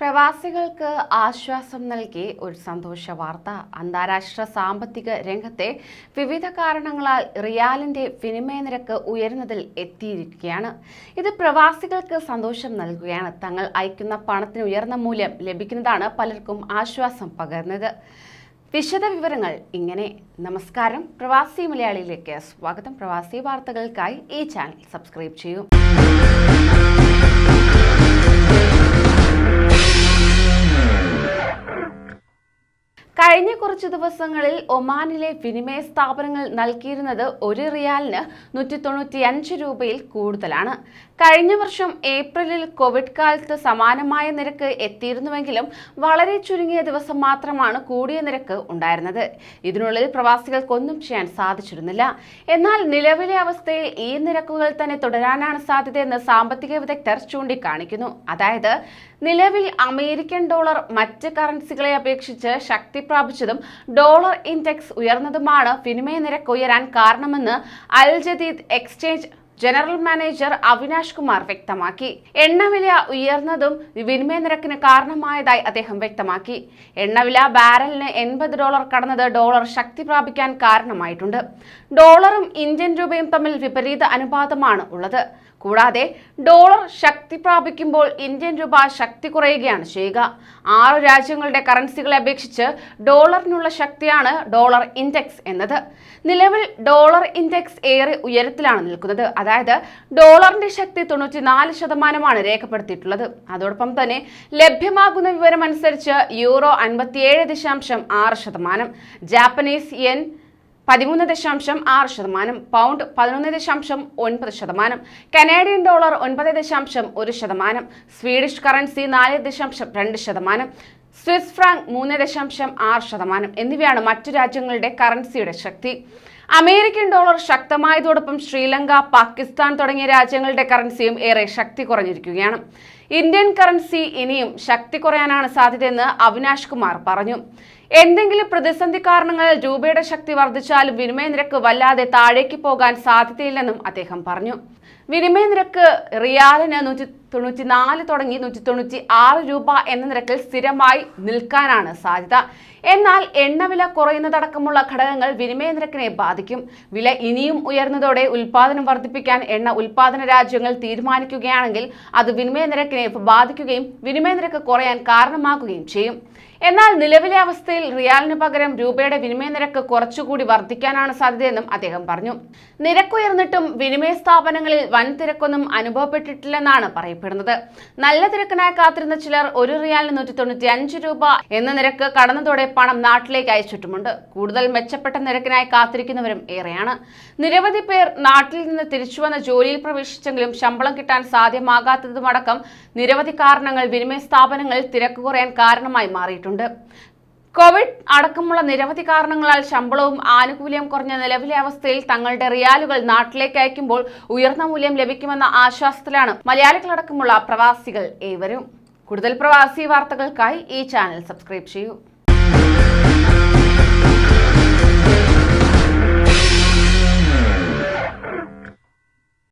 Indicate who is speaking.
Speaker 1: പ്രവാസികൾക്ക് ആശ്വാസം നൽകി ഒരു സന്തോഷ വാർത്ത. അന്താരാഷ്ട്ര സാമ്പത്തിക രംഗത്തെ വിവിധ കാരണങ്ങളാൽ റിയാലിന്റെ വിനിമയ നിരക്ക് ഉയരുന്നതിൽ എത്തിയിരിക്കുകയാണ്. ഇത് പ്രവാസികൾക്ക് സന്തോഷം നൽകുകയാണ്. തങ്ങൾ അയക്കുന്ന പണത്തിന് ഉയർന്ന മൂല്യം ലഭിക്കുന്നതാണ് പലർക്കും ആശ്വാസം പകർന്നത്. വിശദ വിവരങ്ങൾ ഇങ്ങനെ. നമസ്കാരം, പ്രവാസി മലയാളിയിലേക്ക് സ്വാഗതം. പ്രവാസി വാർത്തകൾക്കായി ഈ ചാനൽ സബ്സ്ക്രൈബ് ചെയ്യൂ. കഴിഞ്ഞ കുറച്ച് ദിവസങ്ങളിൽ ഒമാനിലെ വിനിമയ സ്ഥാപനങ്ങൾ നൽകിയിരുന്നത് ഒരു റിയാലിന് 195 രൂപയിൽ കൂടുതലാണ്. കഴിഞ്ഞ വർഷം ഏപ്രിലിൽ കോവിഡ് കാലത്ത് സമാനമായ നിരക്ക് എത്തിയിരുന്നുവെങ്കിലും വളരെ ചുരുങ്ങിയ ദിവസം മാത്രമാണ് കൂടിയ നിരക്ക് ഉണ്ടായിരുന്നത്. ഇതിനുള്ളിൽ പ്രവാസികൾക്കൊന്നും ചെയ്യാൻ സാധിച്ചിരുന്നില്ല. എന്നാൽ നിലവിലെ അവസ്ഥയിൽ ഈ നിരക്കുകൾ തന്നെ തുടരാനാണ് സാധ്യതയെന്ന് സാമ്പത്തിക വിദഗ്ധർ ചൂണ്ടിക്കാണിക്കുന്നു. അതായത് നിലവിൽ അമേരിക്കൻ ഡോളർ മറ്റ് കറൻസികളെ അപേക്ഷിച്ച് ശക്തി പ്രാപിച്ചതും ഡോളർ ഇൻഡെക്സ് ഉയർന്നതുമാണ് വിനിമയ നിരക്ക് ഉയരാൻ കാരണമെന്ന് Al Jadeed exchange general manager Avinash Kumar വ്യക്തമാക്കി. എണ്ണവില ഉയർന്നതും വിനിമയ നിരക്കിന് കാരണമായതായി അദ്ദേഹം വ്യക്തമാക്കി. എണ്ണവില ബാരലിന് $80 കടന്നത് ഡോളർ ശക്തി പ്രാപിക്കാൻ കാരണമായിട്ടുണ്ട്. ഡോളറും ഇന്ത്യൻ രൂപയും തമ്മിൽ വിപരീത അനുപാതമാണ് ഉള്ളത്. കൂടാതെ ഡോളർ ശക്തി പ്രാപിക്കുമ്പോൾ ഇന്ത്യൻ രൂപ ശക്തി കുറയുകയാണ് ചെയ്യുക. 6 രാജ്യങ്ങളുടെ കറൻസികളെ അപേക്ഷിച്ച് ഡോളറിനുള്ള ശക്തിയാണ് ഡോളർ ഇൻഡെക്സ് എന്നത്. നിലവിൽ ഡോളർ ഇൻഡെക്സ് ഏറെ ഉയരത്തിലാണ് നിൽക്കുന്നത്. അതായത് ഡോളറിന്റെ ശക്തി 94% രേഖപ്പെടുത്തിയിട്ടുള്ളത്. അതോടൊപ്പം തന്നെ ലഭ്യമാകുന്ന വിവരം അനുസരിച്ച് euro 57.6%, Japanese N 13.6%, pound 11.9%, Canadian dollar 9.1%, Swedish currency 4.2%, Swiss Frank 3.6% എന്നിവയാണ് മറ്റു രാജ്യങ്ങളുടെ കറൻസിയുടെ ശക്തി. അമേരിക്കൻ ഡോളർ ശക്തമായതോടൊപ്പം ശ്രീലങ്ക, പാകിസ്ഥാൻ തുടങ്ങിയ രാജ്യങ്ങളുടെ കറൻസിയും ഏറെ ശക്തി കുറഞ്ഞിരിക്കുകയാണ്. ഇന്ത്യൻ കറൻസി ഇനിയും ശക്തി കുറയാനാണ് സാധ്യതയെന്ന് അവിനാഷ് കുമാർ പറഞ്ഞു. എന്തെങ്കിലും പ്രതിസന്ധി കാരണങ്ങളാൽ രൂപയുടെ ശക്തി വർദ്ധിച്ചാലും വിനിമയ നിരക്ക് വല്ലാതെ താഴേക്ക് പോകാൻ സാധ്യതയില്ലെന്നും അദ്ദേഹം പറഞ്ഞു. വിനിമയ നിരക്ക് റിയാലിന് 194 തുടങ്ങി 196 രൂപ എന്ന നിരക്കിൽ സ്ഥിരമായി നിൽക്കാനാണ് സാധ്യത. എന്നാൽ എണ്ണവില കുറയുന്നതടക്കമുള്ള ഘടകങ്ങൾ വിനിമയ നിരക്കിനെ ബാധിക്കും. വില ഇനിയും ഉയർന്നതോടെ ഉൽപാദനം വർദ്ധിപ്പിക്കാൻ എണ്ണ ഉൽപാദന രാജ്യങ്ങൾ തീരുമാനിക്കുകയാണെങ്കിൽ അത് വിനിമയ നിരക്കിനെ ബാധിക്കുകയും വിനിമയ നിരക്ക് കുറയാൻ കാരണമാകുകയും ചെയ്യും. എന്നാൽ നിലവിലെ അവസ്ഥയിൽ റിയാലിന് പകരം രൂപയുടെ വിനിമയ നിരക്ക് കുറച്ചുകൂടി വർദ്ധിക്കാനാണ് സാധ്യതയെന്നും അദ്ദേഹം പറഞ്ഞു. നിരക്കുയർന്നിട്ടും വിനിമയ സ്ഥാപനങ്ങളിൽ വൻ തിരക്കൊന്നും അനുഭവപ്പെട്ടിട്ടില്ലെന്നാണ് പറയപ്പെടുന്നത്. നല്ല തിരക്കിനായി കാത്തിരുന്ന ചിലർ ഒരു റിയാലിന് 195 രൂപ എന്ന നിരക്ക് കടന്നതോടെ പണം നാട്ടിലേക്ക് അയച്ചിട്ടുമുണ്ട്. കൂടുതൽ മെച്ചപ്പെട്ട നിരക്കിനായി കാത്തിരിക്കുന്നവരും ഏറെയാണ്. നിരവധി പേർ നാട്ടിൽ നിന്ന് തിരിച്ചുവന്ന് ജോലിയിൽ പ്രവേശിച്ചെങ്കിലും ശമ്പളം കിട്ടാൻ സാധ്യമാകാത്തതുമടക്കം നിരവധി കാരണങ്ങൾ വിനിമയ സ്ഥാപനങ്ങളിൽ തിരക്ക് കുറയാൻ കാരണമായി മാറിയിട്ടുണ്ട്. കോവിഡ് അടക്കമുള്ള നിരവധി കാരണങ്ങളാൽ ശമ്പളവും ആനുകൂല്യം കുറഞ്ഞ നിലവിലെ അവസ്ഥയിൽ തങ്ങളുടെ റിയാലുകൾ നാട്ടിലേക്ക് അയക്കുമ്പോൾ ഉയർന്ന മൂല്യം ലഭിക്കുമെന്ന ആശ്വാസത്തിലാണ് മലയാളികളടക്കമുള്ള പ്രവാസികൾ ഏവരും. കൂടുതൽ പ്രവാസി വാർത്തകൾക്കായി ഈ ചാനൽ സബ്സ്ക്രൈബ് ചെയ്യൂ.